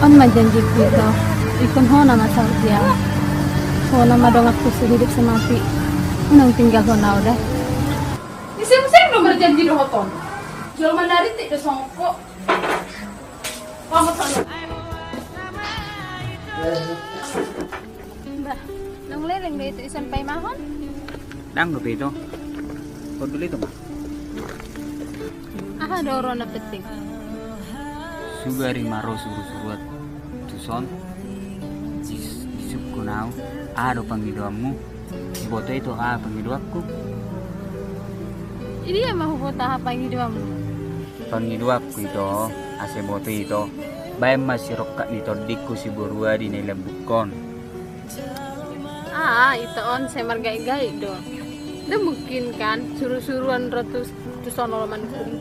On majanjiku itu, ikon ho nama dia. Ho nama dong aku sehidup semati. Unang tinggal ho na udah. Iseng-iseng no berjanji do hoton. Jual mandari tik do songko. Kamu sana. Mbah, nang leleng deh itu isan pay mahon. Dang rupi itu. Kau dulu itu mah. Aha doro na penting. Sugari maro suruh-suruat. Tuson. Disup kunau. Ado panggidoamu. Boto itu panggidoaku. Ini yang mau buat apa hidup? Panggidoaku itu. Ase boto itu. Bayam masih rokat nito diku si burua di nilai bukon. Itu on saya margai-gai do. Itu mungkin kan suruh-suruan ratus tuson olaman kuri.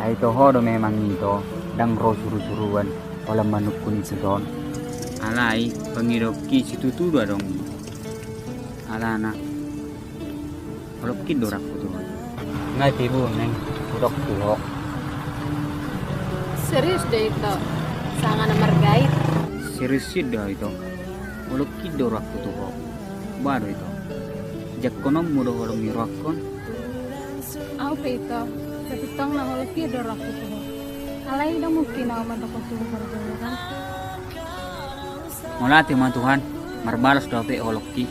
Itu hodo memang itu. Dang ro suruh-suruan olaman kun itu don. Alai pengiroki situ tuh dong. Alana. Kalau kido rakku tuh. Ngai tibu neng udok tuh. Serius deh itu. Sangat margai. Serius sih dah itu. Kalau kido rakku tuh. Baru itu. Jakonom mudah orang mirakon. Apa itu? Tapi tong na holo kido rakku tuh. Alai dah mungkin aku mandok tuh kan. Mulai mah Tuhan. Marbalas dope holoki.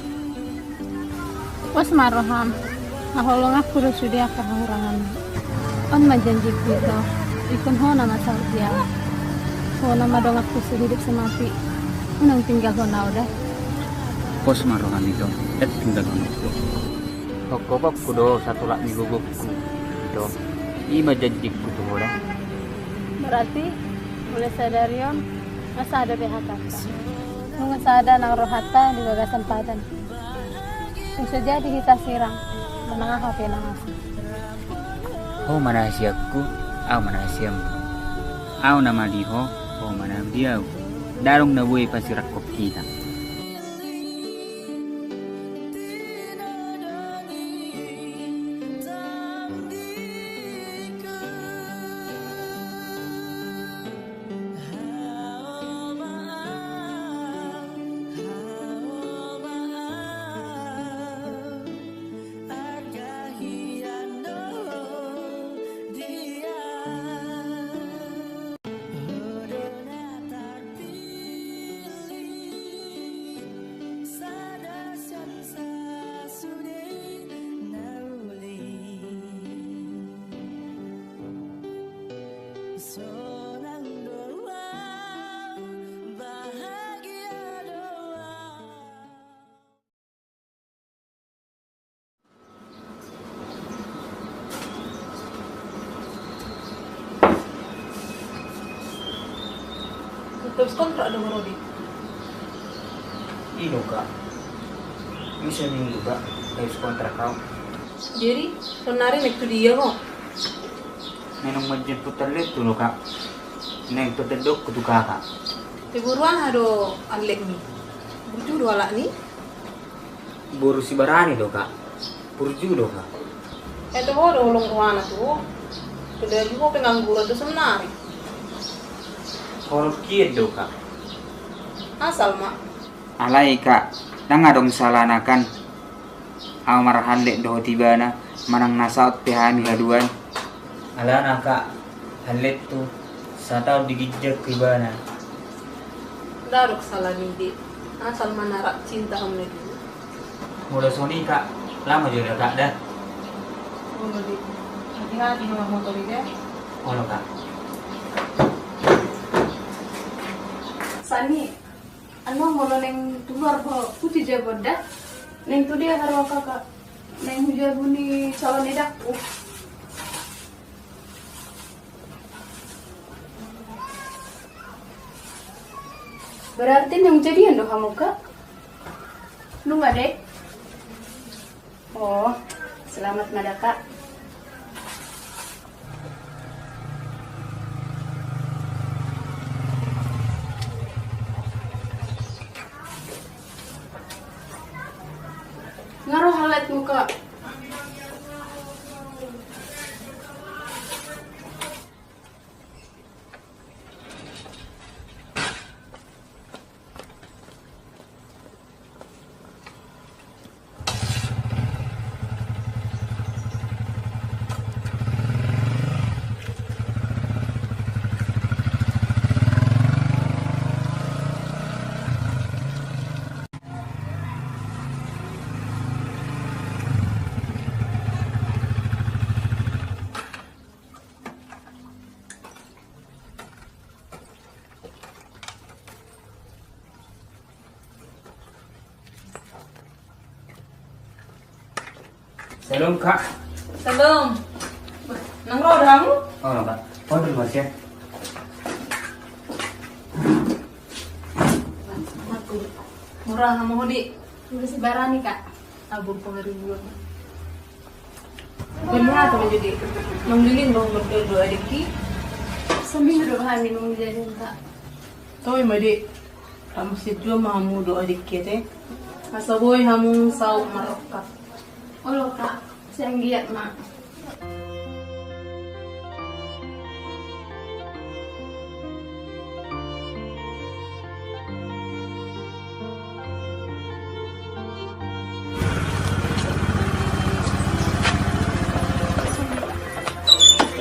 Was maroham. Naholong aku udah sudah kehurangan. On majanjiku itu. Ikon ho nama dia. Ho nama dong aku sehidup semati. Unang tinggal ho na udah. Pos marokan itu. Tinggal anakku. Kok kudo satu lak minggu gugupku. Itu. Ima janjiku tuh udah. Berarti boleh sadarion masa ada PHK. Nung sada nang rohata di bagasan padan. Yang saja di kita sirang. Menengah HP nang. Oh mana siapku, mana siam. Nama diho, mana dia. Darong na buhay pasirakop kita. Terus kontrak dong Rodi. Ilo kak. Bisa minggu kak. Dari kontrak kau. Jadi, penari itu dia kok. Nenong menjemput terlihat tuh kak. Neng terdedok kutu kakak. Tiburuan ada alek nih. Buju dua lak nih. Buru si barani do kak. Purju do kak. Itu ada ulung ruana tuh. Sudah juga pengangguran tuh senari. Kalau do kak. Asal mak. Alai kak. Nang adong salanakan. Amar halek do tibana. Manang nasaut pihani haduan. Alana kak. Halek tuh. Satau digijak tibana. Daruk salah nih asal manarak cinta kamu itu. Mudah soni kak. Lama juga kak dah. Oh Rodi. Hati-hati sama motor dia. Kalau kak. Sani, anu mau neng keluar kok putih jabon dah. Neng tu dia harus kakak. Neng hujan bunyi calon edakku. Berarti neng jadian doh kamu kak? Lu nggak dek? Oh, selamat madaka. Ngaruh halat muka. Salam kak. Salam. Nang roda kamu? Oh kak. Order mas ya. Murah kamu di. Udah sebaran nih kak. Abur pengeribuan. Benar atau jadi membiling dong berdoa deki. Seminggu doa minum jadi kak. Tahu ya di. Kamu setuju mahamu doa deki teh. Asaboy hamu sau marokat. Oh lo kak, saya giat mak.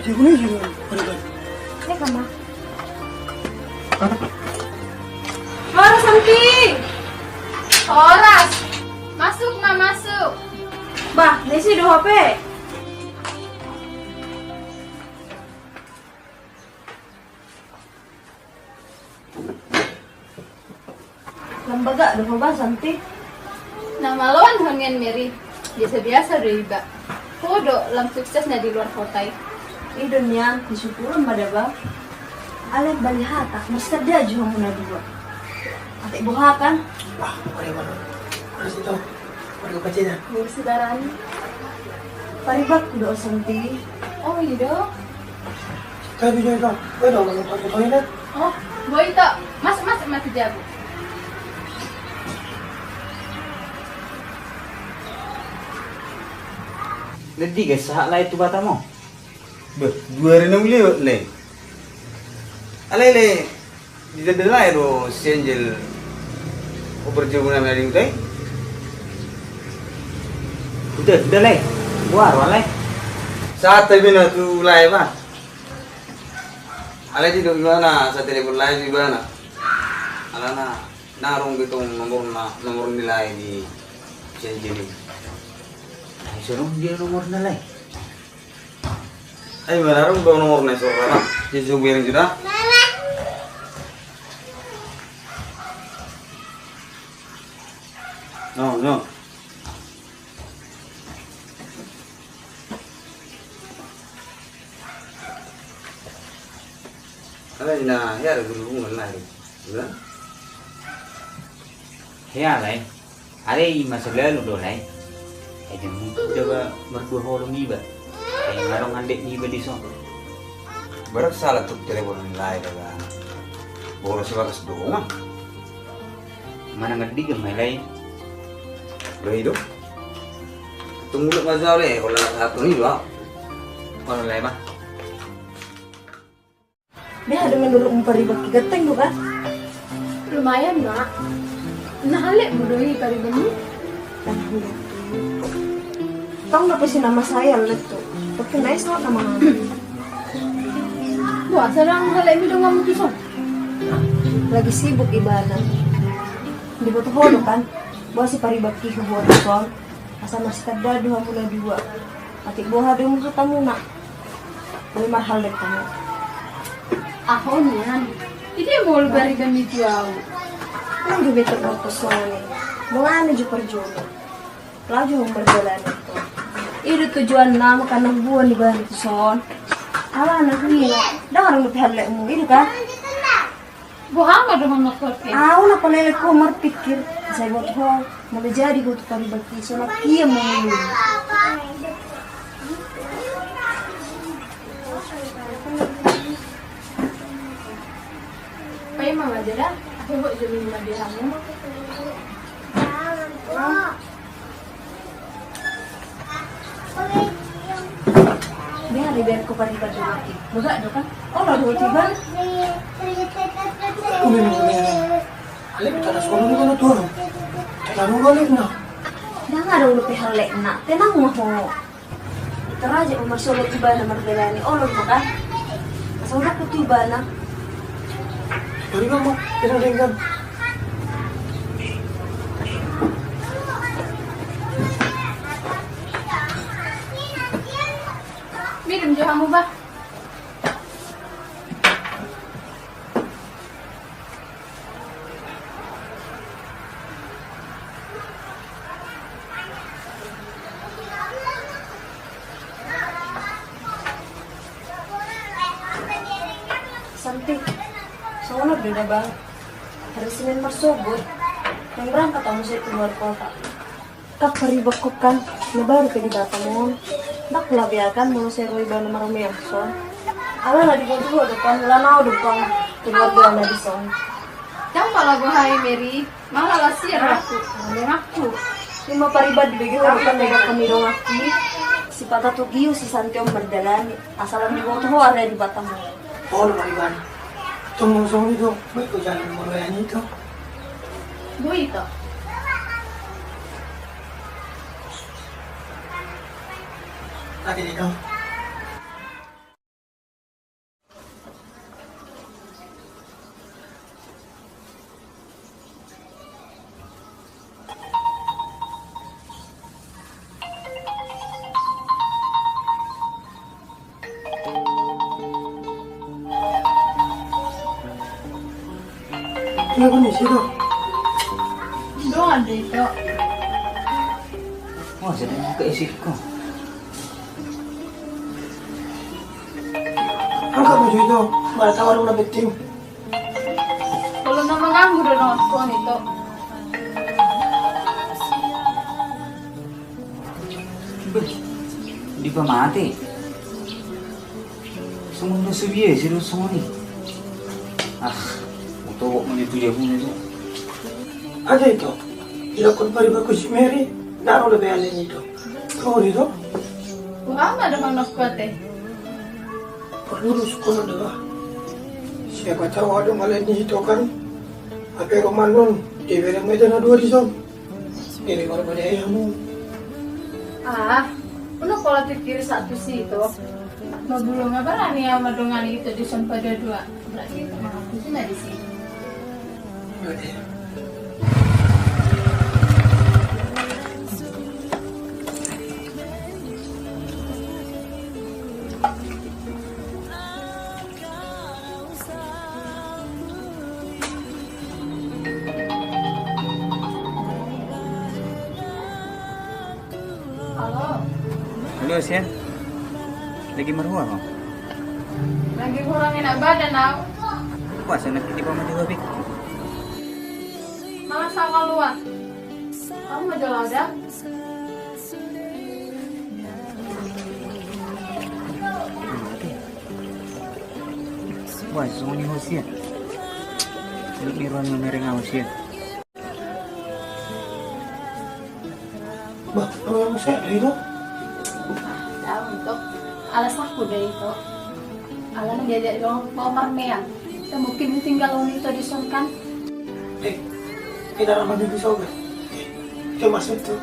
Ya kak mak. Horas Santi. Horas, masuk mak masuk. Bah, nasi do HP. Lembaga do bah Santi. Nama lawan hongen Mary. Biasa-biasa udah iba. Kodo lam suksesnya di luar kota. Idonnya disukuran pada bah. Alet bali hatak, mesti dia juga muna dua. Atik buhakan. Udah sebaran. Paribak kudo Santi. Oh iya. toilet. Oh, boy to. Mas mati jago. Ledi guys, sahak lah itu bata mo. Dua hari nang lihat le. Alay le. Di dalam itu senjel. Operjuna mering tay. Udah lah. Buar walay. Saat tabi na tu lay ba. Alay di gimana? Sa telepon lay di mana? Alana narong gitong nomor nilai di senjel ini. Ay, sunong dia nomor na lay. Ay manarong ba nomor na so ra? Di subirin juda. No. Alay na ya gulu ngalay. Bukan? Ya lay. Ada masalah lu do lay. Ay jangan coba berdua holong iba. Ay ngarong andek iba di so. Barak salah tuh telepon nilai daga. Boros bakas doang. Mana ngerti gamay lay. Begitu. Tunggu masalah le kalau satu ni ba. Kalau lay ba? Dia ada menurut paribak kigateng do kan? Lumayan mak. Nahalik mo doi pari bani. Tahu nggak sih nama saya leto? Tapi nice lah nama. Wah, sarang halek mi dong kamu kisah. Lagi sibuk ibana. Di bawah holo kan? Bawa si paribak ki buat sol. Asal masih ada dua mula dua. Atik buah ada yang tamu nak. Boleh mahal deh kamu. Ako niyan. Hindi mo bari kami tuaw. Ang gibito ko to sone. Mga ano jo perjuangan. Laju ang berjalan itu. Itu tujuan nama kanang buwan di bahan itu son. Ala na kuya. Darang lupihalek mo. Itu kan? Buhang ada mga korte. Ako na palele ko marpikir. Saya buat ho. Magajari ko ito paribaki. So nakiya mo ngayon. Pay mga dira. Ako ho jumi madira mo. Biar biar ko paribaki. Baga do kan? Oh lah do tiba. Alek kita sekolah ni kan tu. Lalu balik na. Dah nga daw lupihalek na. Tenang mo ho. Taraja umasulot iba na margalani. Olog mo ka? Asal na ko tiba na. Dari kamu kita dengar. Minum jo kamu ba? udah bang. Hari Senin marsubut. Yang berangkat kamu sih keluar kota. Kak paribak ko kan. Na baru ka di bata mo. Naklabiakan mo sa Roy ba na marami ang son. Ala na di ko tuho depan. Wala na ako depan. Keluarga na di son. Jam pala gue hai Mary, malah lasir aku, aku. Lima paribad dibigay ko depan mega kami dong aki. Si Pata Tugiyo, si Santiong Mardalan. Asalam di ko tuho ada di bata mo. Oh, Mariban. Tunggu itu, baik ko jalan mulai itu. Gue itu. Tadi itu. Kenapa nih sih tuh? Doang ada itu. Wah, jadi keisi ko. Angkat mo itu, malah tawar ulah betim. Kalau nama ganggu udah nonton itu. Di pa mati. Sumunod sa biye, sino sumuni. Ah, utawak mo nito dia puno itu. Ada itu. Dilakukan paribad ko si Mary, naroon na bayanin itu. Kau itu, Kurang ada bang nakpate. perlurus ko na diba? Siapa tahu ada malah itu kan. Apa roman nun, di bawah medan na dua di son. Ini baru pada ayahmu. Ah, udah kalau pikir satu sih itu. Mau belum apa nih sama dengan itu di pada dua. Berarti itu mah aku sih nggak di sini. Yaudah. Halo, Halo, Sian. Lagi marhua mo? lagi kurangin badan aku. Wah, sana di pa mati wabik. Malah sama keluar. Kamu mau jual ada? Wah, semua ni Sian. Ini miruan mereng ako Sian. Bah, apa yang saya itu? Tahu itu. Alas aku deh itu. Alas ngejajak dong mau marmean. Kita mungkin tinggal itu di son kan. Kita ramah di pisau kan? Kita masuk tuh.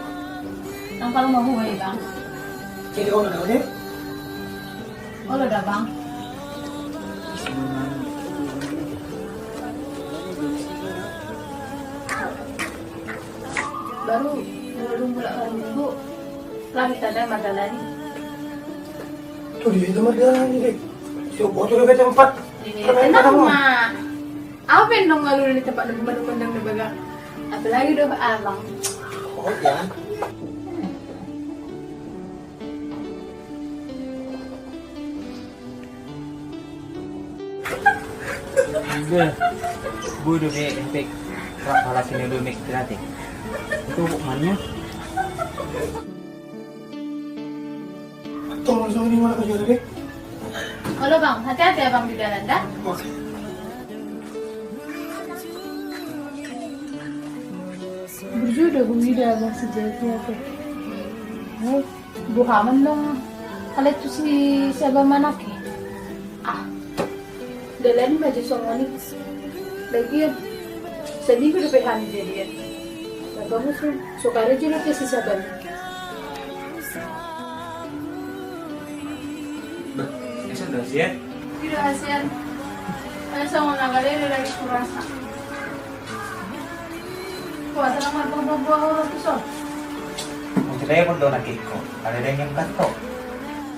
Yang kalau mau huwai bang. Jadi kau nak deh? Oh lo udah bang. Baru mulai hari minggu. Lagi ada Madalani. Tuh dia itu mardalan ini deh. Coba tuh ke tempat. Tenang mah. Apa yang dong lalu di tempat depan dan begang. Apalagi udah abang. Oh ya. Bodoh mek, efek kepala sini dulu mek gratis. Itu mana? Tunggu sama ini mana kerja deh? Halo bang, hati-hati ya bang di jalan dah. Oke. Berjuda bumida bang sejati aku. Buhaman dong. Kalau itu si siapa mana ke? Ah, dalam baju somoni. Lagi sedih udah pehan jadi. Kamu suka aja lo ke si siapa? Bisa dah Sian. Tidak ASEAN. Saya sama nagalera lagi kurasa. Kuasa naman pagbabuha orang pisau. Kung sila pun daw nakiko, ada yang kanto.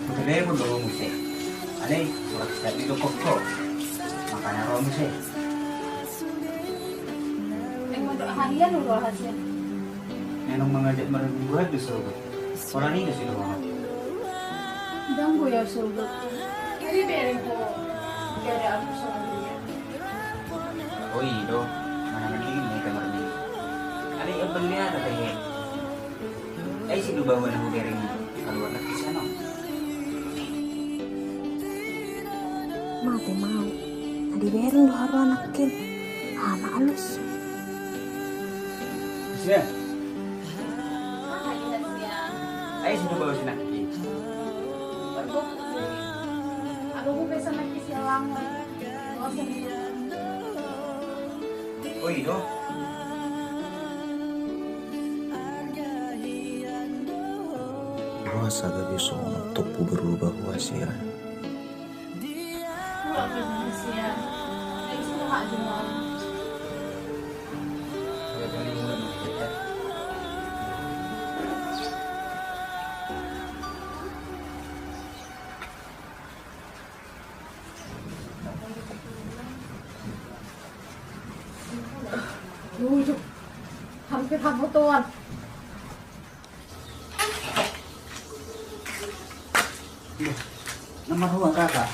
Kung sila pun daw musik. Alay, surat sa dito ko. Makanya raw musik. Harian ulo ASEAN. Nenong mga maragbuhat do so. Wala ni sila mga. Ganggu ya surga. Jadi bering ko. Kaya ako sa dia. Oh iya, mana mending nih kamar ini. Ada yang beli ada kayak. Si dua bawa aku kering keluar lagi sana. Mate mau. Adi bereng lo haru anakin. Anak alus. Siya. Si dua bawa sini. Aku bisa lagi silang. Oh iya. Rasa gabi sono topu berubah wasia. Hampir habutuan. Nomor ruang kakak.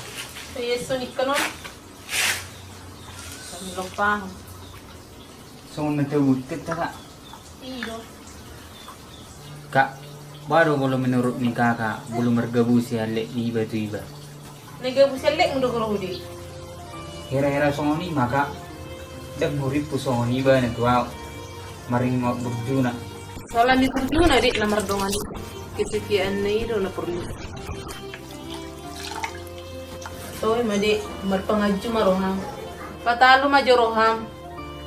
Yeso ni kanon. Lupa. So nagtawagtid kakak. Iyo. Kak, baru kalau menurut ni kakak belum bergabung si Alek ni iba tu iba. Nega buselek mundo kalau hudi. Hera-hera songoni maka dak murip pu songoni iba na tuaw. Maring mo berjuna. Soalnya itu na dik nomor dongan kesekian na iro na perlu. Toy madi marpangaju marohang. Patalo majorohang.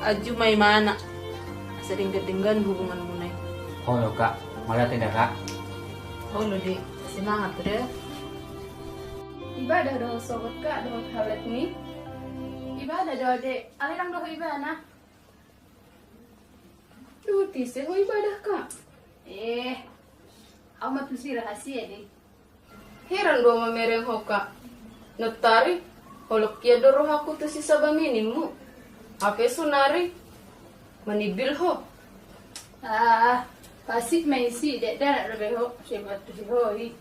Aju may mana. Sering kedenggan hubungan munay. Holo kak, malah tidak kak. Holo dik, semangat deh. Ibadah doh sobat kak doh halet ni. Ibadah doh dek. Alirang doh ibadah. Duh, tise ho ibadah kak. Amat mesti rahasia deh. Heran dua mamereng ho kak. Notari, holok kia doroh aku tu si sabanginin mo. Ape sunari, manibil ho. Pasik may si dek dah nak lebih ho. Siapa tu si hoi.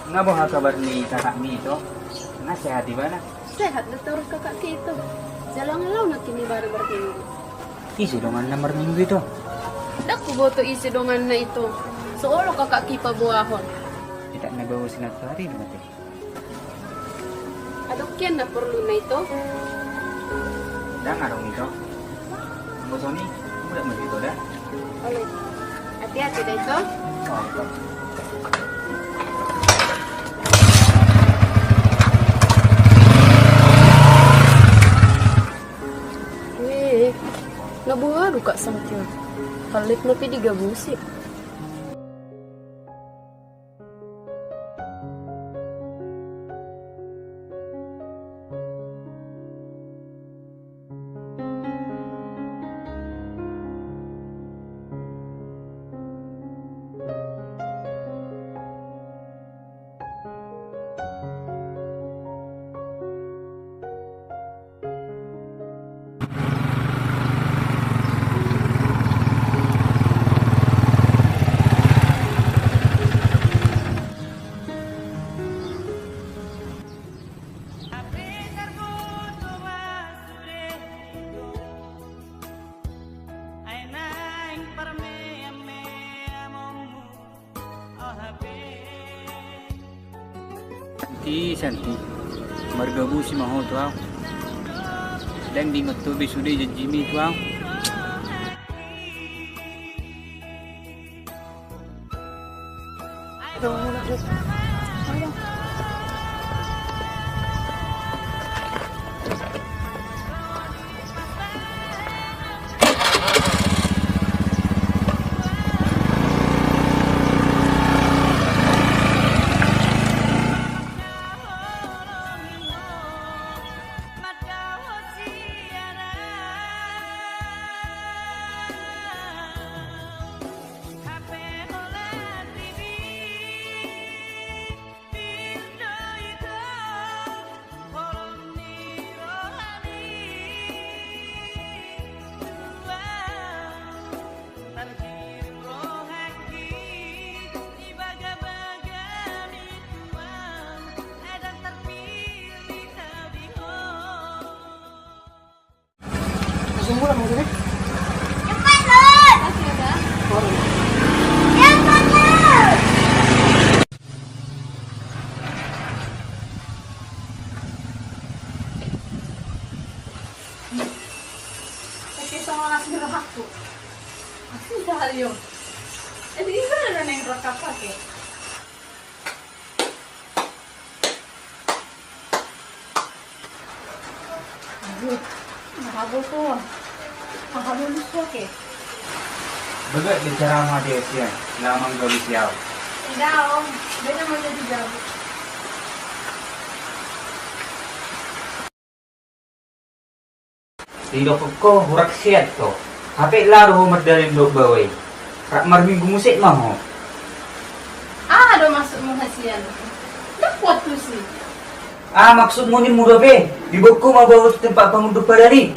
Nga ba kabar ni kakak ni itu? Nga sehat di mana? Sehat betul kakak kita. Jalan-jalan nak kini baru bertemu. Isi dongan nomor minggu itu. Dak ko boto isi dongan na ito. Soolo kakak kipa buahon. Tidak nabawa sinatari naman eh. Adok yan na perlu na ito. Dah ngarong itu. Ang Sony, udah mau gitu dah. Oleh, hati-hati na ito. Oh, Nabuhado kak sangkyo. Halit na pidigabusi. Santi, margabu si maho tuaw. Dan di ngot tu besude jimi tuaw. Langsung pulang mau deh. Oke, sama ngasih aku. Aku udah yuk. Jadi ini ada yang rekap pakai. Aduh, mahal tuh. Mahal dulu oke. Bagai bicara sama dia siang, lama gak bisa. Tidak om, beda mau jadi jauh. Tidak kok hurak siat to. HP laro merdalin dok bawai. Kak marminggu musik mau. Ada masukmu hasian. Dah kuat tuh sih. Maksudmu ni mudah be. Di buku mau bawa tempat pengunduh padari.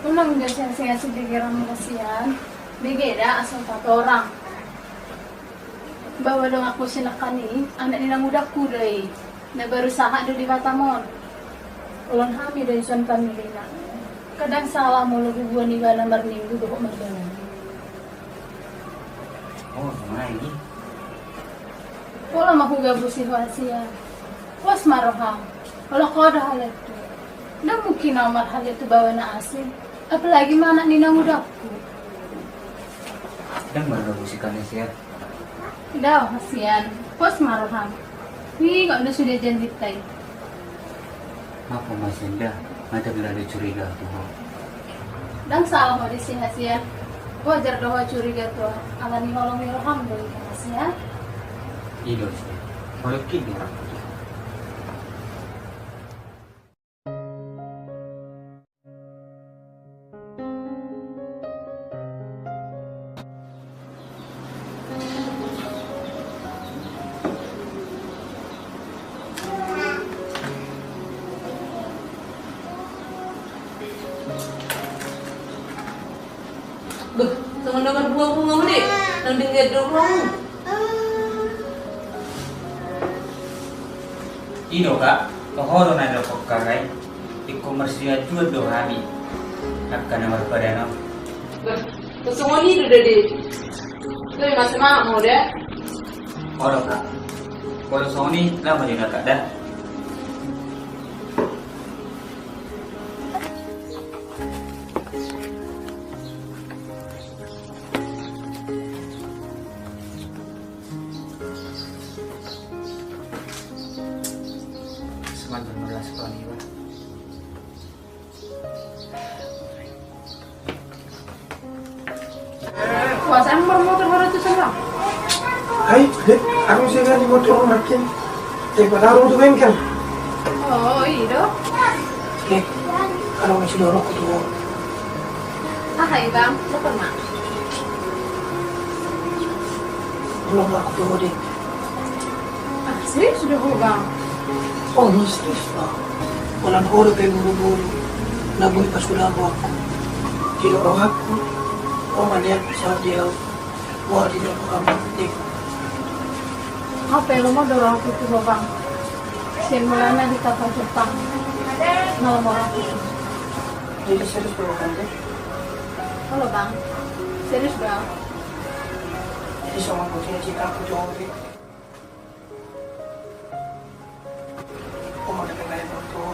Ulang gak sih pikiran kasihan. Beda asal kata orang. Bawa dong aku sinakan ni, anak nina mudaku deh. Na berusaha do di Batamon. Ulun hamil dari suan kami lina. Kadang salah mulu hubungan di bala minggu do merdalan. Oh, mana ini? Wala mahugabu situasiya. Was maroham. Wala ko ada hal itu. Na mungkin amar hal itu bawa na asin. Apalagi mana nina mudaku. Dan baru musikannya siap. Dah hasian. Was maroham. Nih kok udah sudah janji tay. Apa masih dah? Ada berada curiga tuh. Dan salah mau disi hasian. Wajar doa curiga tuh. Alani holong miroham dari hasian. Iya sih. Kalau kini orang. Beh, jangan dengar bunga-bunga mu deh. Nang dengar dorong. Ino kak, kahoro na daw pagkaray. E-commerce jual do hami. Akan nomor padano. Beh, kesemua ni udah deh. Tapi masih mau deh. Oro kak. Kalau Sony lama juga kak dah. Semakin belas kali pak. Kuasaan bermotor baru itu sama. Hai, dek, aku sih kan di motor makin. Cek taruh tuh bengkel. Oh iya. Dek, kalau masih dorong ke tuh. Hai bang, lo pernah? Belum aku tuh dek. Serius sudah bang. Oh, ini serius lah. Walang horo kayo buru-buru. Nabuhay pa sudah ako. Tinuro ako. O maniyak sa diyaw. Wala din ako kamutik. Apa lo mau dorong aku tuh bang? Simulanya di kapal Jepang. Malam orang itu. Jadi serius ba kan dek? Halo bang, serius bang? Jadi sama ko siya ako jawab dek. Umaga na kayo to.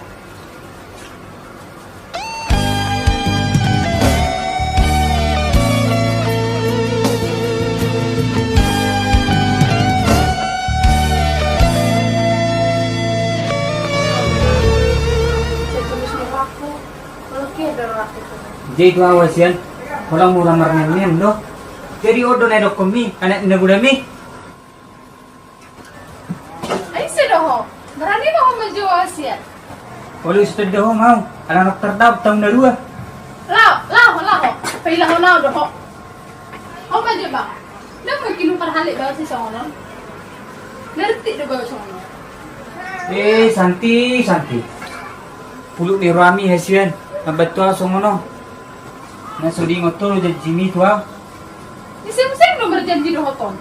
Jadi itu awas yan. Kalau mau lamar men do. Jadi odo na do kami, anak na budami. Ay sudah berani mau menjual sih? Kalau sudah dah mau, anak terdap tahun dah dua. Lah. Pailah na do ho. Oh maju bang. Dah mungkin ukar halik bawa si sono. Ngerti do bawa sono. Santi. Puluk ni rami hasian. Betul songono. Na sudi ngotor jadi Jimmy tua. Iseng-iseng nomor janji do hoton.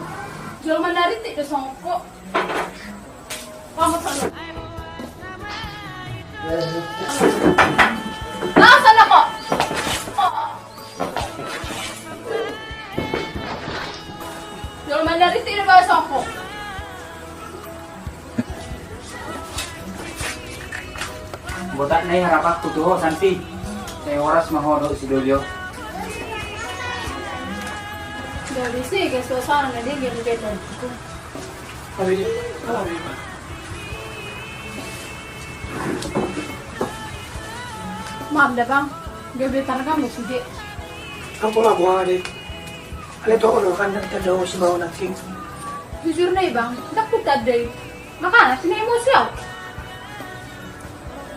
Jual mandari tik do songko. Kamu sana. Nasaan ako? Normal na rin tinabasa ako. Botak na harapak ko tuho, Santi. Sa oras mahodo si Dolio. Jadi sih, guys, suasana na din gitu. Sabi niya, sabi ba? Maaf dah bang, gabi talaga mo sige. Ang pula buha rin. Alito ko kan kita daw si bawa natin. Jujur na bang, dakot taday. Makana, sina emosyo.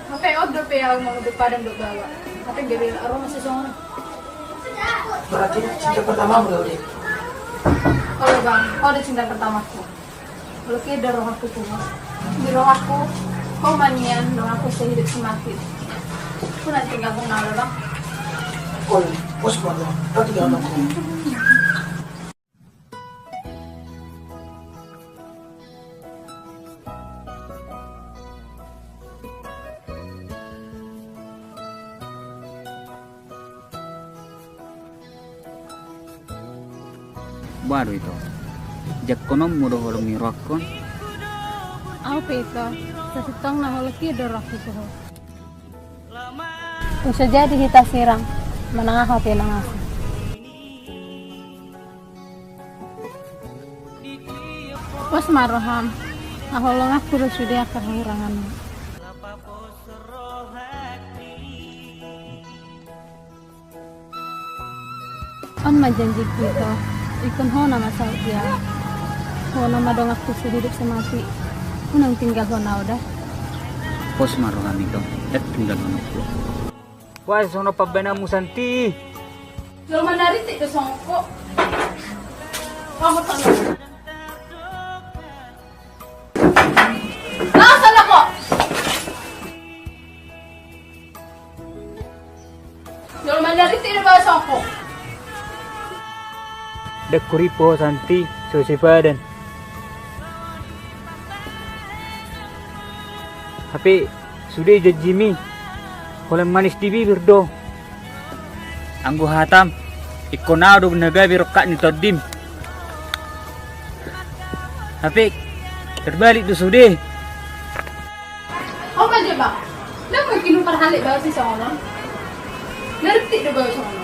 Mapay order pa yung mga dupadang dubawa. Kapag gabi, araw masih sono. Berarti cinta pertama mo daw din. Kalau bang, kau ada cinta pertamaku. Kalau kayak ada roh aku tuh, di roh aku, kau manian, roh aku sehidup semati. Aku nanti nggak kenal bang. Kol, bos mo daw. Pati ka naman ko. Baru itu. Jak konom mudo holong ni rokon. Apa itu? Sesitong na holo kayak ada roh aku tuh. Bisa jadi kita sirang, menengah hati nengah. Was maroham, aholong aku sudah kehilangan. On majanji kita, ikon ho nama dia, ho nama dong aku sehidup semati, unang tinggal ho na udah. Pos maro kami to. Dat tinggal menunggu. Wah, sono pabana mo Santi. Normal na rin ito songko. Kamu tanong. Nasaan ako? Normal na rin tinabasa ako. Dak kuripo Santi, sosipadan. Tapi sudah Jimmy. Kalau manis di bibir do. Anggu hatam. Ikonado naga birokat ni todim. Tapi terbalik tu sudah. Kau aja bang. Dah mungkin perhalik bawa si sono. Ngerti do bawa sono.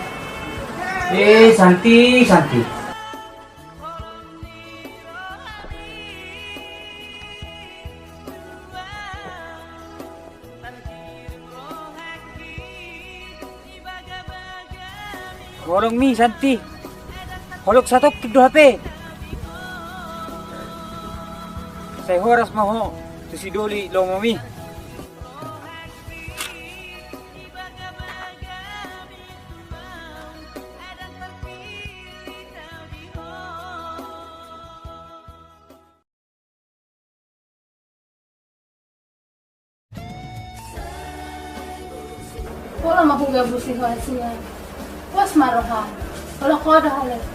Santi. Warung mi Santi. Holok satu kido HP. Saya horas maho. Tu si Doli lomo mi. Wala mahugabusi hasia. Was maroham, kalau kau ada hal itu,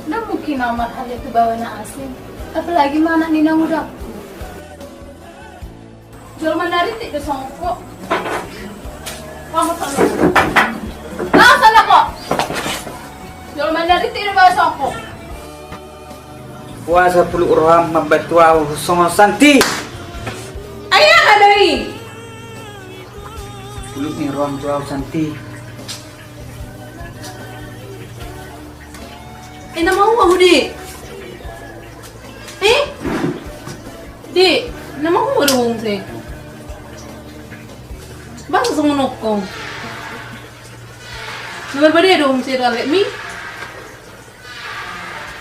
dah mungkin amat hal itu bawa na asing. Apalagi mana ninang udah. Jual manari tidak songko. Kamu tanong. Nasaan ako? Jual manari tidak bawa songko. Puasa puluh roham membantu aku sama Santi. Ayah adai. Puluh ni roham tu aku Santi. Na mau ako di. Di, na mau mo rin si. Basta sa munok ko. Naman ba rin si Rale mi?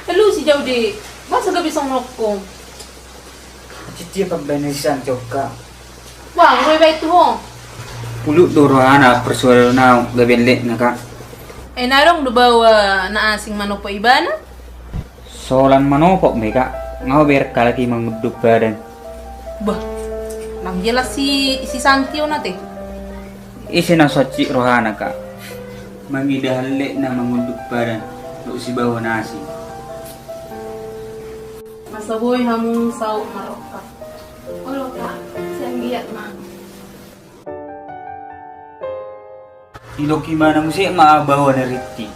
Hello si Jaw di. Basta gabi sa munok ko. Cici pembenisan joka. Wah, roy ba ito ho? Puluh dorohana persuara na gabian lek na ka. Narong dubawa na asing mano pa iba na? Solan manopok mereka ngau ber kalaki menguduk badan. Bah, nang jelas si Sangkio nate. Isi na soci rohana ka. Mangidah lek na menguduk badan. Lu si bawa nasi. Masaboy hamong saw maroka. Olo ka, siyang giat man. Ilo gimana mo siya maabawa na riti.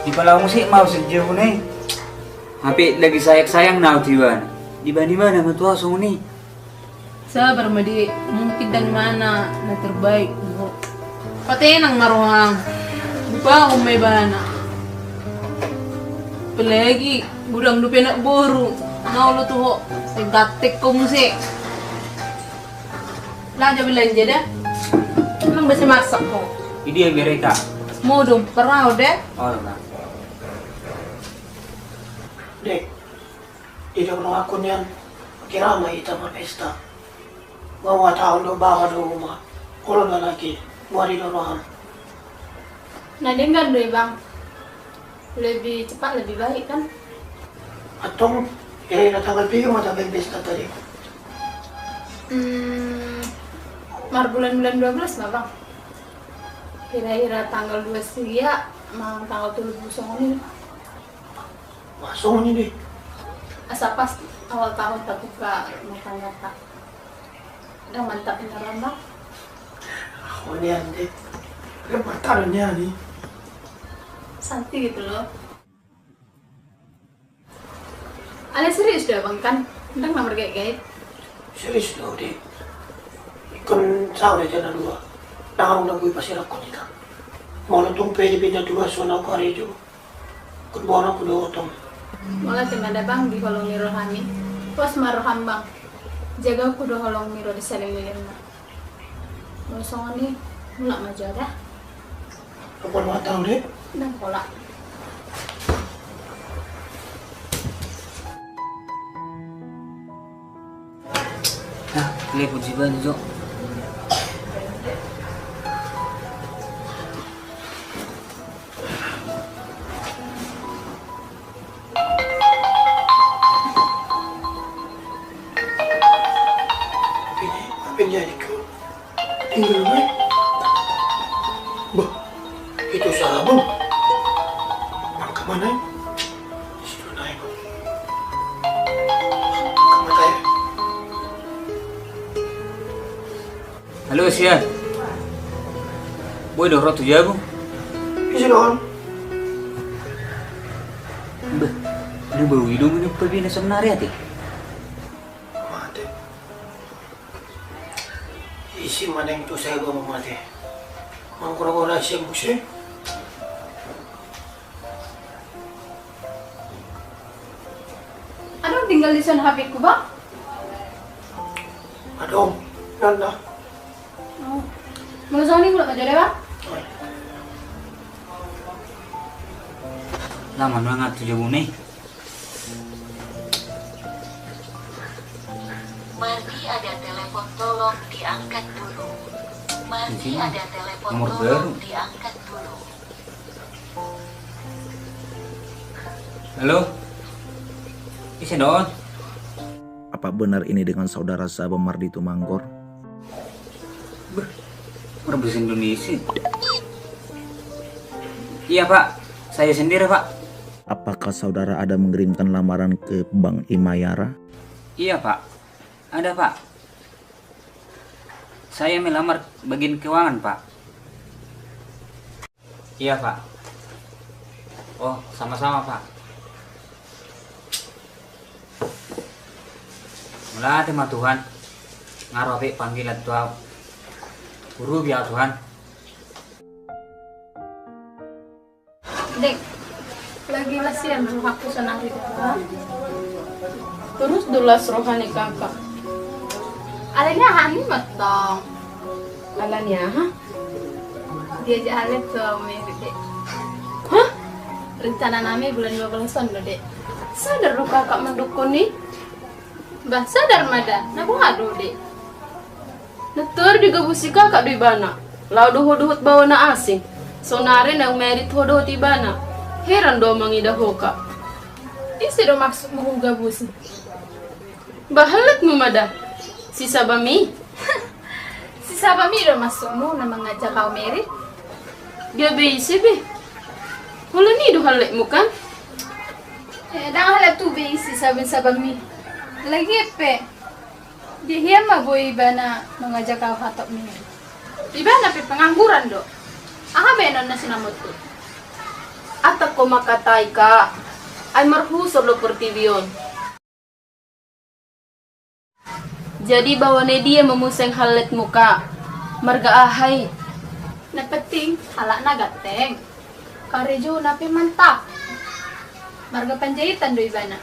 Di pala mo siya mausad mo na eh. Hapi lagi sayang-sayang na utiwan. Di ba naman tuwa ni? Sabar madi, mungkin dan mana na terbaik bu. Pati nang maruhang. Di pa ako may bana. Pelagi, budang dupi nak buru. Naulo tuho, sa gatik ko musik. Laja belanja dah. Emang bisa masak kok. Ini yang mereka. Mau dong, pernah udah? Oh, nah. Dek, di dalam akun yan, kirama ita pesta. Mga taon do bawa do rumah. Kalau lalaki, buat di dorongan. Nah dengar deh bang, lebih cepat lebih baik kan? Atong, na tanggal pigo matanggal pesta tadi. Mar bulan-bulan 12 lah bang. Kira-kira tanggal 2 ya, mang tanggal 7 ini. Masuk ni deh. Asa pas awal tahun tak buka rumah tangga tak. Udah mantap beneran bang. Ako niyan deh. Lepas niya ni. Santai gitu loh. Ale serius dah bang kan? Udah nomor gait-gait. Serius daw deh. Ikon sawa dyan na dua. Nakang nagbuhay pa sila ko nila. Mga itong pwede pinadua so na ko rin Kung buwan ako doon itong. Wala timada bang di holong ni rohani. Pos maroham bang. Jaga aku do holong miro di saling milirna. Ngosong ni mulak majaga. Ako mga tao deh. Dan kolak. Nah, lepot si Banjo. Pinjadi ko. Tinggal ba? Bah, itu sabon. Ang kamanay. Sino na yun? Kamatay. Halo Sian. Boy dorot tu jago. Isi doon. Bah, lu baru hidung ni pabina sa menari ati. Mati. Isi mana yang itu saya bawa mati. Mangkura-kura siya musi. Aduh tinggal di sana HP ku bang. Adong, nanda. Oh. Ngosong ni mulak majaga bang. Lama banget tu jago ni. Masih ada telepon, tolong diangkat dulu. Masih ada telepon, Nomor tolong baru. diangkat dulu. Halo. Isi doon. Apa benar ini dengan saudara Sabam Mardi Tumanggor? Orang bahasa Indonesia. Iya pak, saya sendiri pak. Apakah saudara ada mengirimkan lamaran ke Bank Imayara? Iya pak, ada pak. Saya melamar bagian keuangan pak. Iya pak. Oh sama-sama pak. Melatih mah Tuhan. Ngaropi panggilan Tuhan. Guru biar Tuhan. Dek, lagi lasian ruh aku senari kita. Terus dulas rohani kakak. Alenya hani matong. Alanya, ha? Dia jalan tuh Mary dek. Hah? Rencana nami bulan 12-an loh dek. Sadar lu kakak mendukung nih? Bah sadar mada, nabu ngadu dek. Netur juga busi kakak di bana. Lau duhut bawa na asing. Sonare nang merit hodo di bana. Heran do mangida hoka. Isi do maksud menguga busi. Bahalat mo mada. Si Sabami. Si Sabami do masukmu na mengajak kau Mary. Gabi isi be. Wala ni do halek mo kan? Dah halap tu be si Sabami. Lagi pe. Dia mah boy bana mengajak kau hatok Mary. Di bana pe pengangguran do. Aha benon na sinamot ko. Atak ko makatay ka. Ay marhusor lo pertibion. Jadi bawa ne dia memuseng halet muka. Marga ahay. Napating, hala na gateng. Karejo na mantap. Marga panjahitan do ibana.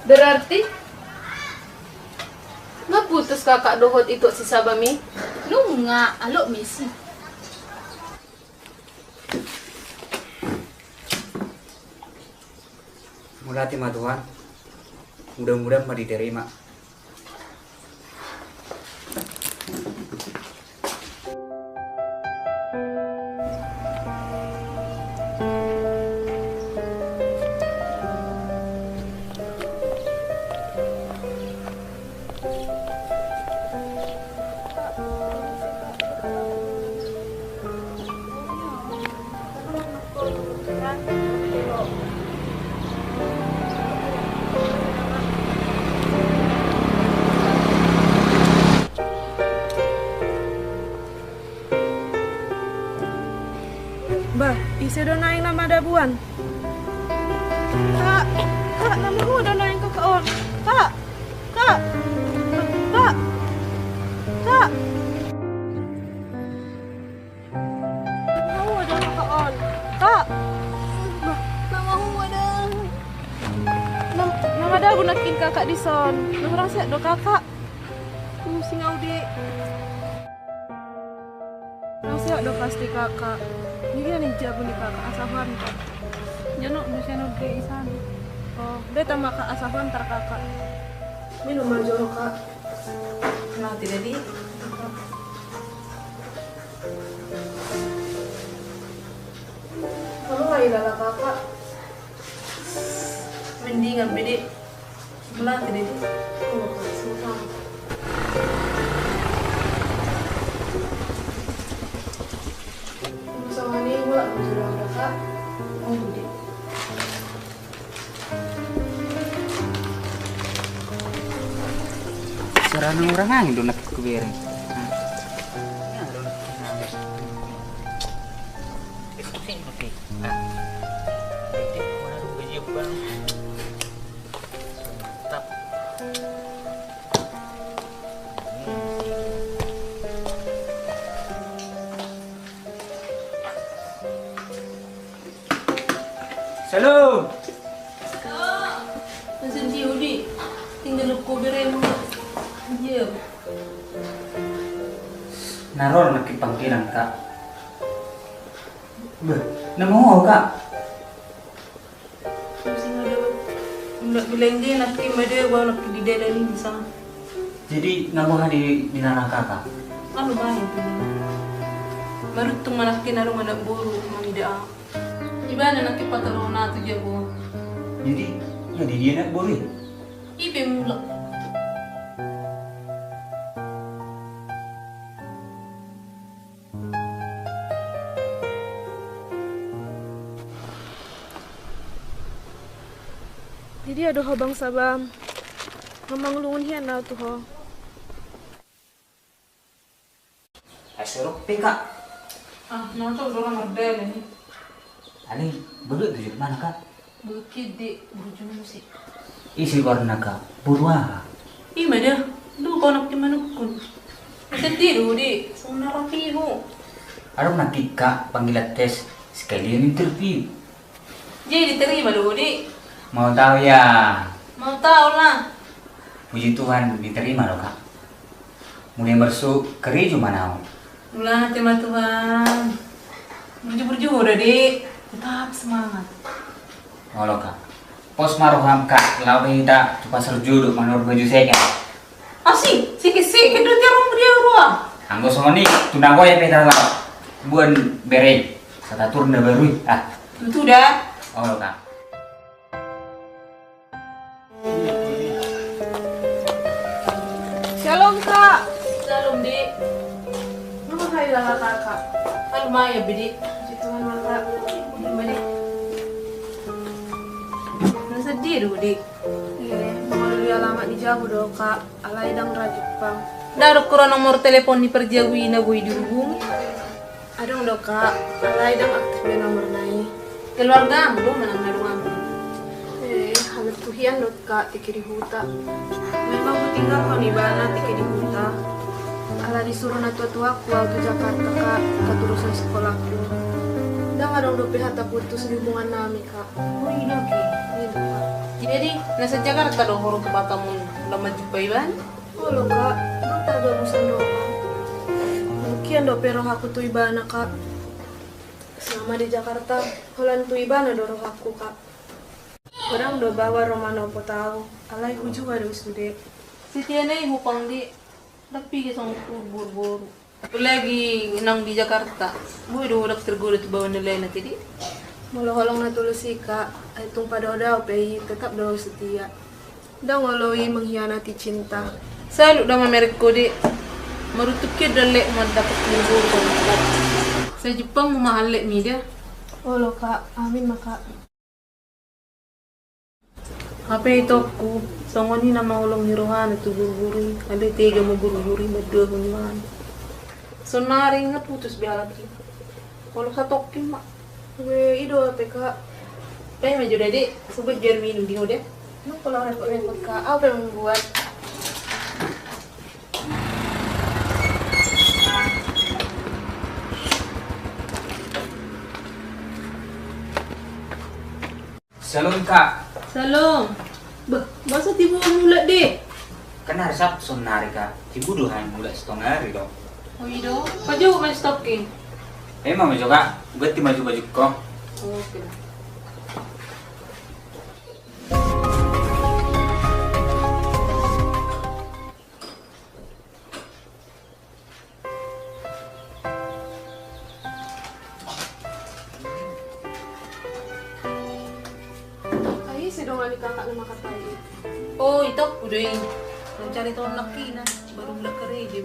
Berarti ngaputus kakak dohot itu si Sabami? Lunga, alo misi. Mulati mah Tuhan. Mudah-mudahan mah diterima. Bah, isi do naing nama dabuan. Kak, nama ku do naing ke kaon. Kak, kak, kak, kak. Kamu ada ke kaon. Kak, bah, nama ku ada. Nama dabu nakin kakak di son. Nama rasa do kakak. Sing audi. Nasi do pasti kakak. Ini kan yang jago nih kakak asahan kan. Jangan bisa nuke isan. Oh, dia tambah kak asahan ntar kakak. Minum aja lo kak. Kenal tidak di? Kamu lagi lala kakak. Mendingan bedi. Belah tidak di? Oh, semua. Sarana orang angin donat kubere. Salam. Masih diudi. Tinggal kubere mo. Iya. Naron nak panggilan kak. Bah, namo kak. Masih ada. Nak bilang dia nak ada bawa nak di dalam ini bisa. Jadi namo di nana kakak. Ano ba yun? Marut tong manakin arong anak buru mamida. Iba na nakipataro na to dia bo. Jadi ya di dia nak boleh. Ibe mo. Jadi ada hobang sabam. Ngomong lungun hian na to ho. Asyuruk kak. Ah, nonton orang merdel ini. Ali, belut di mana kak? Bukit di Bujung Musik. Isi warna kak, burwa. Ima dia, lu kau nak dimanukun. Setiru di, semua rapimu. Aram nak kak panggilan tes sekalian interview. Jadi diterima dulu di. Mau tahu ya? Mau tahu lah. Puji Tuhan diterima loh kak. Mulai masuk kerja mana? Ulah terima Tuhan. Berjuang udah di. Tetap semangat. Halo kak. Pos maroham kak, lawan kita tu pasal juduk menurut baju saya. Asih, sikit-sikit udah terong dia ruang. Anggo soni tunang ya peta lah. Buan bere. Sata turun dah baru. Ah. Itu dah. Halo kak. Shalom kak. Shalom di. Nama hai lah kakak. Halo Maya bedi. Puji Tuhan kakak. Gimana? Sedih dulu di. Iya, mau lebih alamat di Jabu do kak. Alai dang Rajepang. Daru kurang nomor telepon di perjawi na boy dihubung. Adong do kak, alay dang aktif na nomor nai. Keluarga mo do manang nadungan. Halat tuhian do kak tikiri huta. Memang ku tinggal ko ni bana tikiri huta. Ala disuruh na tua-tua ku waktu Jakarta kak, keturusan sekolahku. Dang adong do pihata putus di hubungan nami kak. Oh iya ki. Ini do kak. Jadi nasa Jakarta do horong ke Batam lama jumpa iban. Oh lo kak, dong taga musan do kak. Mungkin do pero aku tu ibana kak. Selama di Jakarta, holan tu ibana do roh aku kak. Orang do bawa Romano po tahu, alay ku juga do sude. Si Tiana hupang di tapi ke sang buru-buru. Apalagi nang di Jakarta. Boy do udak tergulat bawa nilai na tadi. Mula holong na tulisi kak, ay tung padodaw pe tetap do setia. Dang waloi mengkhianati cinta. Selalu dah merek kode merutuk ke dalek dapat buru-buru kontak. Sa Jepang mahal lek mi dia. Oh lo kak, amin maka. Apa itu aku? Songoni nama ulong hirohan itu buru-buru. Ada tiga mau buru-buru berdua huniman. Sonari ingat putus bialat ki. Kalau satokin mak. We ido pe kak. Kayak maju dede sebut biar minum di udah. Lu kalau repot-repot kak, apa yang membuat? Salon kak. Salam. Bah, masa tiba mula deh. Kan hari Sabtu sonari kak. Tibuduhan mulai setengah hari dong. Oh iya dong. Paju main stokin. Emang maju kak. Ganti maju baju kok. Oke. Ay, si dong ali kakak na makatay. Oh, itu udah ini. Mencari tahun laki na. Baru mulai kerja dia.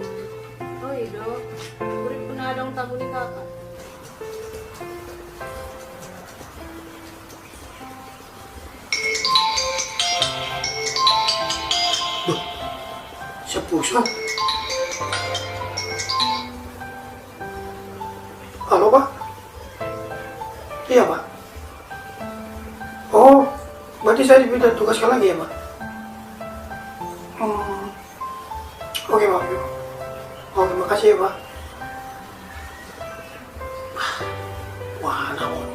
Oh ido, urip po na dong tamu ni kakak. Sa puso. Halo, Pak? Iya, Pak. Oh, berarti saya dipindah tugaskan lagi ya, Pak? Oke, Pak. Oke, makasih ya, Pak. Wah, naon.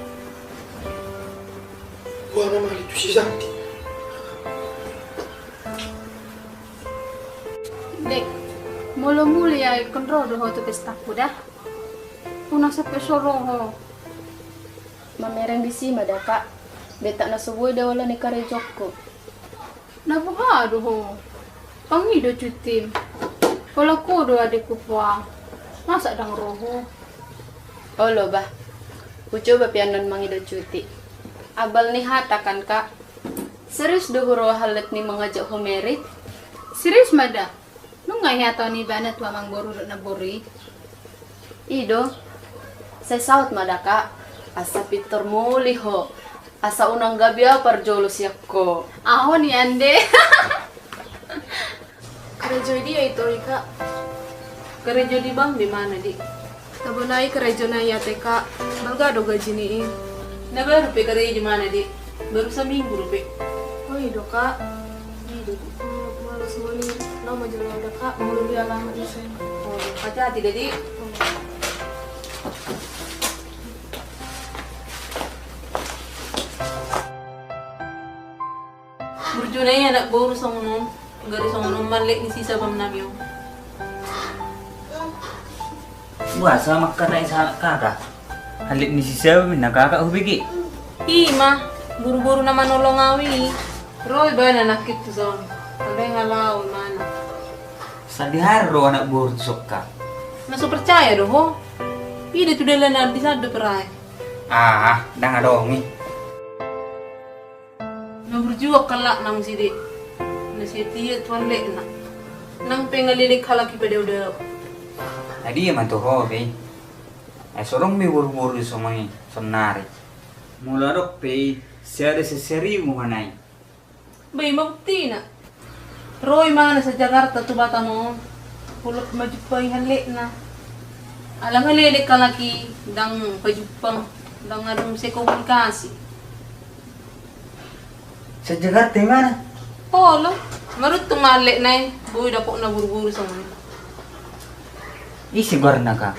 Wah, nama itu si Santi. Dek, mula-mula ya ikon rodo ho tu pestaku dah. Una sampai soroho. Mamereng di sima dah kak. Beta na subuh dah wala ni kare jokko. Nabuhado ho. Pangido cutim. Kalau kudo adikku puang. Masa dang roho. Oh lo bah. Ku coba pianon mangido cuti. Abal ni hata kan kak. Serius dohuro halet ni mengajak homerit. Serius mada. Nungay hatau ni banat wa mang boru na bori. Ido. Saya saut mada kak. Asa pitor muli ho. Asa unang gabia parjolo siyakko. Aho ni ande. Kerejo dia itu kak. Kerja di bang di mana di? Tabunai kerejo na ya kak. Balgado gaji ni. Na baru pe kerja di mana di? Baru seminggu rupe. Oh ido kak. Ido. Malas muli. Nama jelo ada kak. Mau lebih alamat di sana. Oh, hati-hati dedi. Berjunai anak baru songonom. Garis songonom malik ni sisa bam namyo. Wah, sama kata sa kakak. Halik ni si Sabi na kakak hubigi. Ima, buru-buru naman nolong awi. Roy ba na nakit to son? Alay ngalaw mana. Sa diharo anak buur tusok ka. Naso percaya do ho? Ida tu dala na di sado perai. Ah, dah dong ni. Na berjuang kalak nang sidi. Na siya tuan lek na. Nang pengalilik halaki pada udah. Tadi ya mantu hobi. Sorong mi buru-buru somai sonari. Mula dok pe seri seseri mo hanay. Bay mabukti na. Roy mana sa Jakarta tu bata mo. Hulog majupay halik na. Alam nga lele ka laki dang pajupang dang anong sa komunikasi. Sa Jakarta mana? Polo, marut tumali na eh. Buhay na po na buru-buru sa mga. Isigar na ka.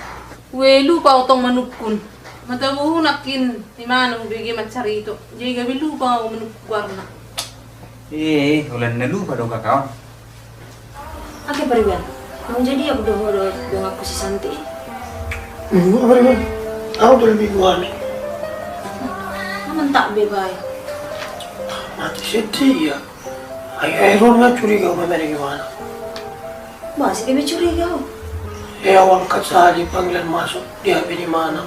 Welu pa utong manukun. Matabuho nakin ni manong bigay mansarito. Jadi gabi lupa ako manukwar na. Ulan na lupa dong kakao. Oke, Pariban. Mau jadi aku dong aku si Santi. Apa rin? Ako tuh lebih kuat. Naman tak bebay. Mati sedih ya. Ay error nga curiga ko may gimana. Masih dia curiga oh. Awal kasali panggilan masuk dia di mana.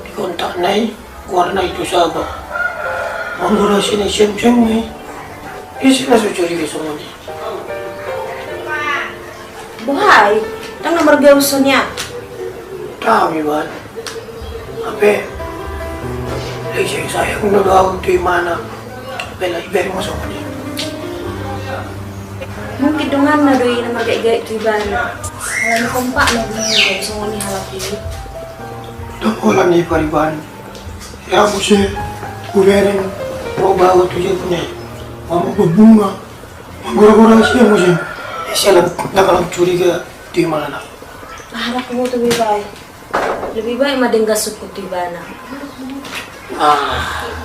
Dikontak nai, warna itu sahabat. Manggura sini siang-siang nih. Isi langsung curiga semuanya. Buhay, tang nomor gausonya. Tahu Iwan. Apa? Saya kung nagawa di mana. Bela iberi mo sa kanya. Mungkin dengan nadoi nomor gaya itu Iban. Kalau kompak nadoi gausong ni halap ini. Dong wala ni Pariban. Ya mo siya. Kuweren. Mo bawa tuja punya. Mama berbunga. Manggura-gura siya mo siya. Siya lang nakalang curiga di mana. Harap mo to bebay. Lebih baik madengga suku di bana.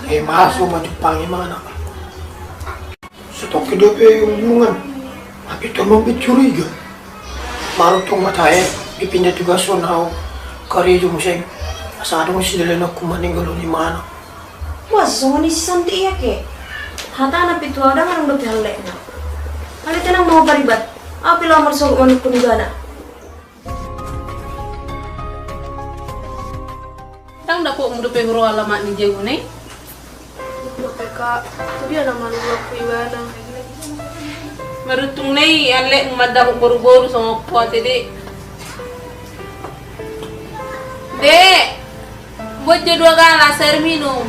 Masuk maju pangi mana. Stok kedua hubungan. Tapi itu mau curiga. Maru tong mata dipindah juga sonau. Kari jum seng. Asa ada masih dalam aku meninggal di mana. Wah, songo ni si Santi ya ke. Hata na pitu ada ngarang do pihalek na. Kali tenang mau paribat. Apa lamar songo manukun gana. Tang dapo mo dope huro alamat ni jeu ne. Kak, itu dia nama lu aku Iwana. Marutung nei alek madako boru-boru sa po ate Dek, buat jadwal gala air minum.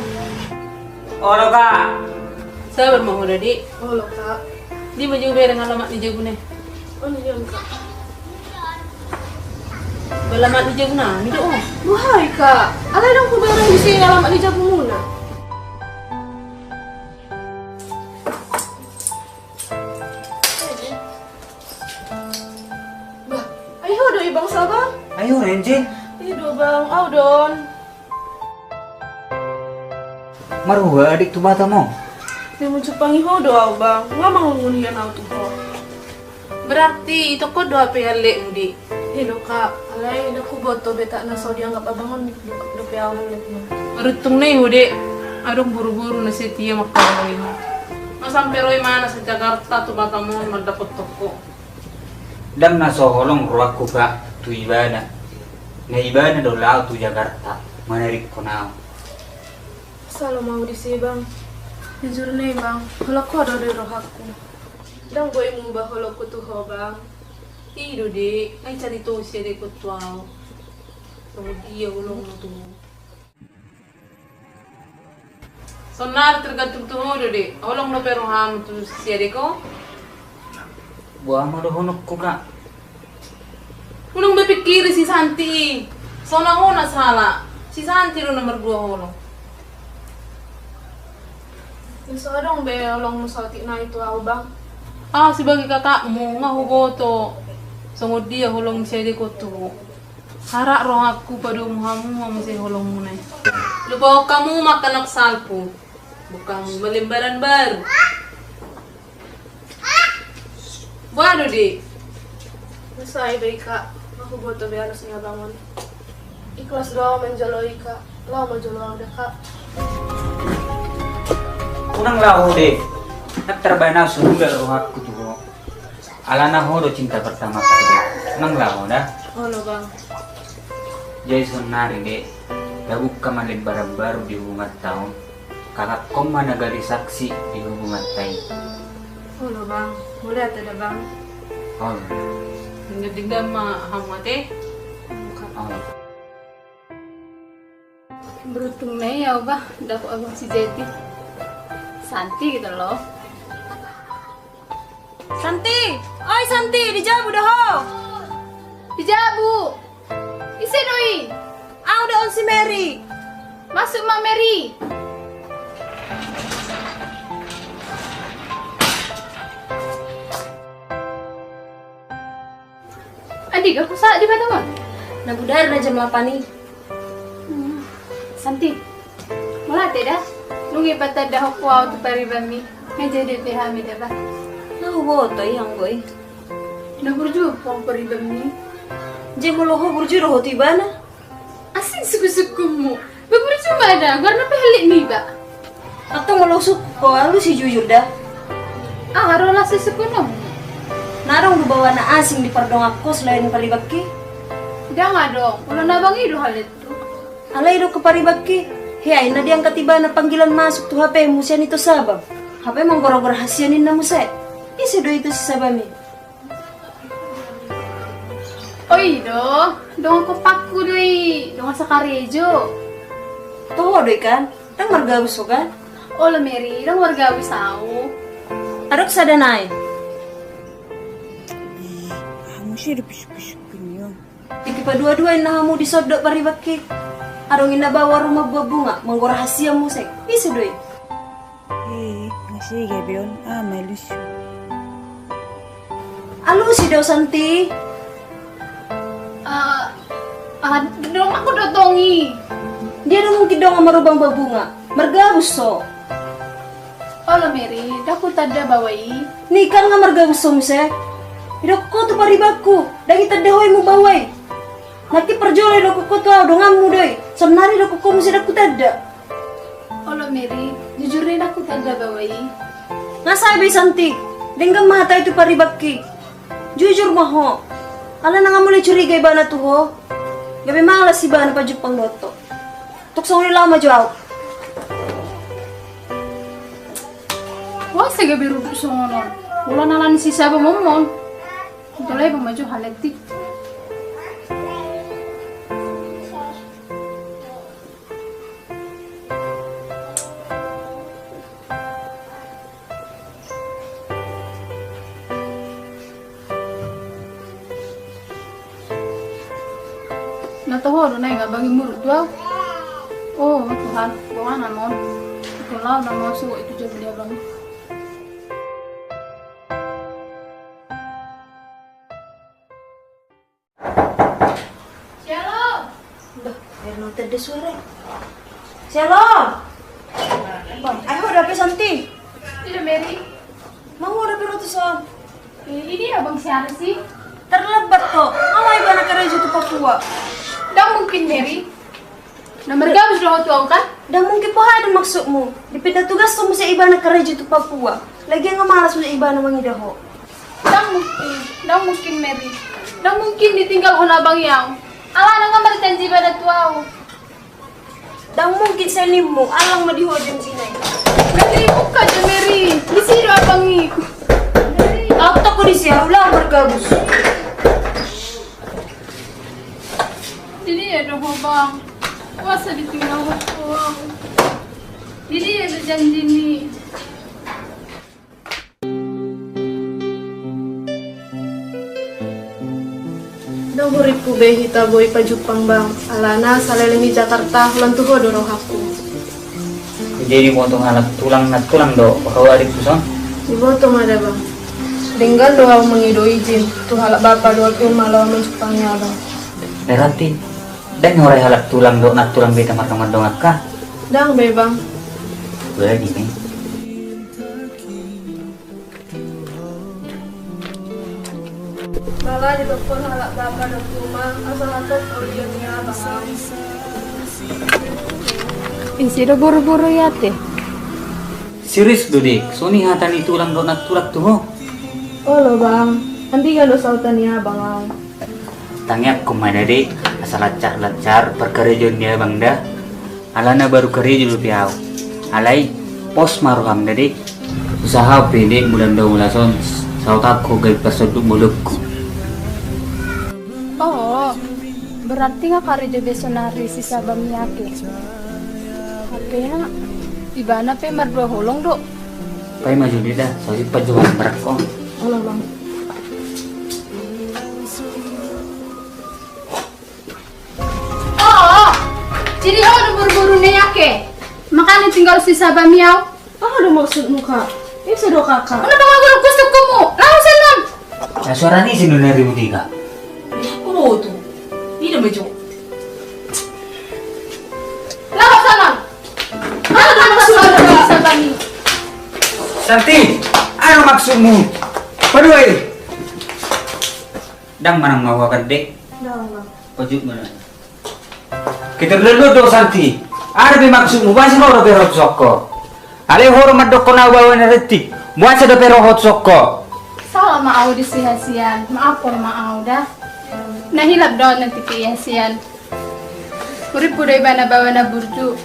Oro ka. Sabar mau udah Dik. Halo Kak. Di maju bereng alamat ni jeu ne. Oh iya Kak. Alamat ni jeu na, mi do. Buhay Kak. Alay dong ko barang di sini alamat di Jabu muna. Bah, ayo do ibang sabang. Ayo Renjin. Ido bang, audon. Maruha adik tu mata mo. Di mo cupangi ho do aw bang. Nga mangungunian aw tu ho. Berarti itu kok doa pihale di. Ido Kak. Alay naku boto beta na so dianggap abangon do pe aw leknya. Marutung nei Dek. Adong buru-buru na setia makalawin mo. Masampe roy mana sa Jakarta tu bata mo madapot toko. Dam na soholong ruakku ka tu ibada. Na ibada do lao tu Jakarta. Manarik ko na. Salo mau di sini bang. Jujur nih bang, kalau kau ada di roh aku. Dan gue ngubah kalau ku tuh ho bang. Ido Dek, ay cari to siya de ko tuaw. Dia ulong mo tu. Sonar tergantung tu ho Dek. Ulong no pero ham tu siya de ko. Buah mo do honok ko ka. Ulong bepikir si Santi. Sona ho na sala. Si Santi ro nomor 2 ulong. Yung dong be long musati na itu aw bang. Sebagai kakakmu, mahugoto. Sungod dia hulong siya di ko tu. Harak roh aku pada umuhamu masih hulong mo na. Lupaw kamu makanak salpo. Bukang malimbaran baru. Buano di? Nasa iba Kak, aku boto be alas nga bangon. Ikhlas doa menjaloy Kak. Lao majolo udah Kak. Unang lao deh. Nagtrabaho sudah ruhakku tu. Alana ho do cinta pertama ko deh. Unang lao dah. Halo bang. Jason nari deh. Dabuk ka malimbaran baru di hubungan tahun. Kakak kom managari saksi di hubungan tay. Halo bang, boleh ada bang. Oh. Tinggal mahamate. Oh. Beruntung nih ya bah, dapat abang si Jeti. Santi gitu loh. Santi! Oi Santi, di Jabu dah ho! Di Jabu. Isi doi. Udah on si Mary. Masuk Mak Mary. Adik, aku salah di mana, Mak? Nabudar na jam 8 nih. Santi. Mulate dah. Nungi patad dah aku auto paribami. Ngaja de pehami dah ba. Nah, boto yang boy. Naburju pong paribami. Je moloho burjuro hoti bana. Asin suku-suku mo. Baburju mana? Warna pelik mi ba. Atau melosuk ko alu si jujur dah. Ah, rola suku no. Narong bawa na asing di pardong ako selain paribaki. Jangan dong. Ulah nabang itu hal itu. Alay do ke paribaki. Hei, na diang katiba na panggilan masuk tu HP musian itu sabab. HP menggorong rahasianin na musay. Isi do itu si sabami. Oi dong aku paku doi, dong sakarejo. Tuh do kan, tang margawis so kan. Ola Mary, dong warga wisau. Adok sadanay. Iki dua-dua na hamu disodok paribaki. Arong ina bawa rumah buah bunga, menggo rahasia musik. Isi do. Masih gabion, malus. Alu si daw Santi. Dong aku dotongi. Dia na mungkin dong merubang babunga. Margawis so. Ola Mary, daku tada bawai. Nih kan nga margawis so musik. Idok ko tu paribaku. Dagi tadahoy mo baway. Nanti perjolay do ko to dongamu doy. Sebenarnya do ko musi daku tada. Ola Mary, jujur rin aku tada bawai. Nasay bay Santi. Denggam mata itu paribaki. Jujur maho. Ala na nga mulai curiga iba na to ho. Gabi malas si ba na pajuk pang loto. Tuksong nila majaw. Wah, saya gabi rubuk songonon. Wala nalan si Saba momon. Tulay pemaju haletik. Nataho do na nga bagi murut daw. Oh, Tuhan, bawa namon. Kalau namon suwo itu jadi dia bang. Tadi suara. Shalom. Bang, ayo dapat Santi. Tidak Mary. Mau dapat roti son. Ini abang siapa sih? Terlebat kok. Mau ibu anak kerja itu Papua. Dah mungkin Mary. Nomor gabus doang tuh kan? Dah mungkin po ada maksudmu. Dipindah tugas tuh mesti ibu anak kerja itu Papua. Lagi nggak malas mesti ibu anak mangidaho. Dah mungkin Mary. Dah mungkin ditinggal oleh abang yang. Alah nang ngamar janji pada tuau. Dah mungkin senimu alang madihodem sini. Mary buka aja Mary. Di sini abang ini. Aku takut di sini ulang bergabus. Jadi ya dong bang. Masa ditinggal tuau. Jadi ada janji nih. Huripku be hita boy pajupang bang alana salelemi Jakarta lantuho dorong aku Jadi mau tuh alat tulang do bawa di puson. ibu tuh ada bang dengan doa mengido izin tuh halak bapak doa tuh malah menjupangnya bang Berarti dan orang halak tulang do tulang beta kamar dong akka. dang be bang Boleh nih. malah di telepon halak bapak dan rumah asal atau kuliahnya bang Isi do buru-buru ya teh. Serius Dodik, Sony hatan itu tulang do tulak tuh. oh lo bang nanti kan dosa utannya bang Tangyak kumada dek, asal lacar perkerejon dia bang dah. Alana baru kerja dulu piau. Alai pos maruham dek. Usaha pendek bulan daulason. Sautaku gay persoduk mulutku. Oh, berarti nggak karya besonari si Sabam Miyake. Haknya ibana pe mardua holong dok. Pai maju dia, soalnya pajuan berat kok. halo bang nih tinggal sisa bamiau. Apa ada maksudmu kak? Ini sudah kakak. Ano ba magulong gusto ko mo? Lausan lang. Nah, suara ini sih nuna ribut tiga. Oh tuh. Ini udah baju. Lausan lang. Ano ba magsudong sisa bami? Santi, ano maksudmu? Paduai. Dang manang mawa kadek. Pajuk mana? Kita dulu Santi. Ada be maksudmu? Masih horo perot soko. Ale horo madok na bawa na retik. Muasa do pero hot soko. Salah maaw di sihasian. Maapon maaw dah. Nahilap daw ng tikihasian. Urip po ba na bawa na burju.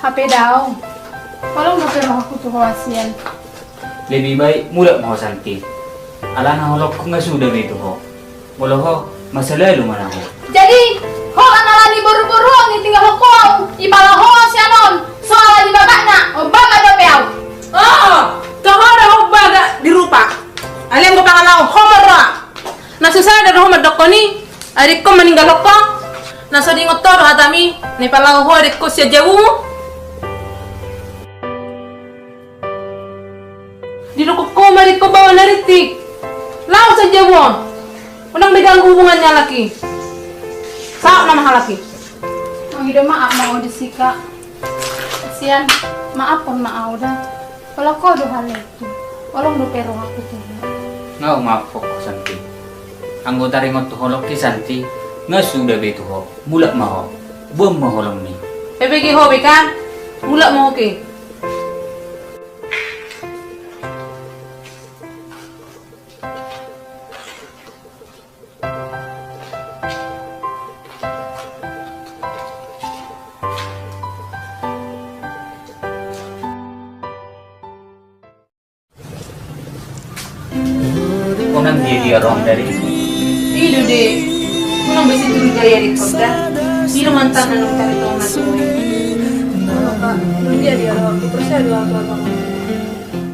HP daw. Walang na pero ako tuho asian. Lebih baik mulak mau Santi. Ala na holok ko nga sudah be itu ho. Mula ho masalah lu mana ho. Jadi, ho anala ni buru-buru ni tinggal ko. Ibala ho sianon. Soal di babak na. O baga do peaw. Oh, tohora ho baga dirupa. Alim ko pangalaw homora. Nasusada do homor dokoni. Adik ko meninggal ko. Nasa di ngotor hatami ni palaw ho adik ko siya jawu. Dirukuk ko marik ko bawa naritik. Law sa jawu. Unang megang hubungannya laki. Saat nama laki. Ang ida maaf mau disika. Sian, maaf pun maaw dah. Kalau ko do hal itu. Walang do pero aku tuh. Ngau maaf ko Santi. Anggota ringot tu holok ki Santi. Nga sudah be tu ho. Mulak maho. Buam maholong ni. PPG hobi kan? Mulak mau ke? Unang dia rong dari Idu deh. Unang besi dulu gaya di kota. Idu mantan anu cari tahu nasi. Dia roh. Aku percaya dua apa.